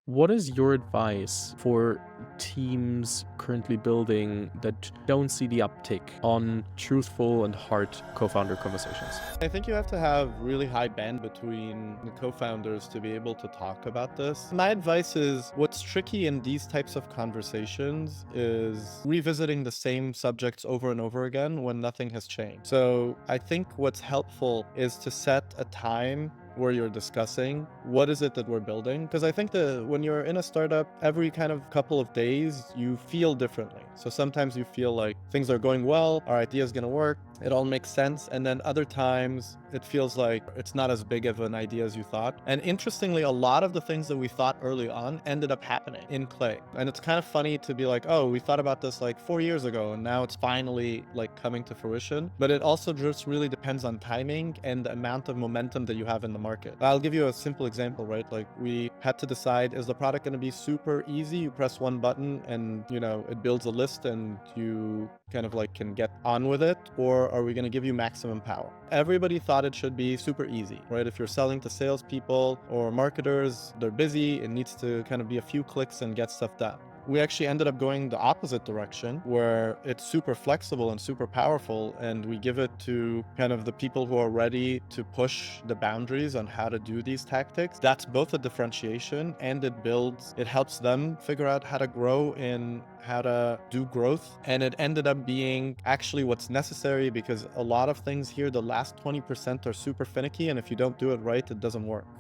What is your advice for teams currently building that don't see the uptick on truthful and hard co-founder conversations? I think you have to have really high band between the co-founders to be able to talk about this. My advice is what's tricky in these types of conversations is revisiting the same subjects over and over again when nothing has changed. So I think what's helpful is to set a time where you're discussing what is it that we're building, because I think that when you're in a startup, every kind of couple of days you feel differently. So sometimes you feel like things are going well, our idea is going to work, it all makes sense, and then other times it feels like it's not as big of an idea as you thought. And interestingly, a lot of the things that we thought early on ended up happening in Clay. And it's kind of funny to be like, oh, we thought about this like 4 years ago and now it's finally like coming to fruition. But it also just really depends on timing and the amount of momentum that you have in the market. I'll give you a simple example, right? Like we had to decide, is the product going to be super easy? You press one button and, it builds a list and you kind of like can get on with it, or are we going to give you maximum power? Everybody thought it should be super easy, right? If you're selling to salespeople or marketers, they're busy. It needs to kind of be a few clicks and get stuff done. We actually ended up going the opposite direction where it's super flexible and super powerful, and we give it to kind of the people who are ready to push the boundaries on how to do these tactics. That's both a differentiation and it helps them figure out how to grow and how to do growth. And it ended up being actually what's necessary, because a lot of things here, the last 20% are super finicky, and if you don't do it right, it doesn't work.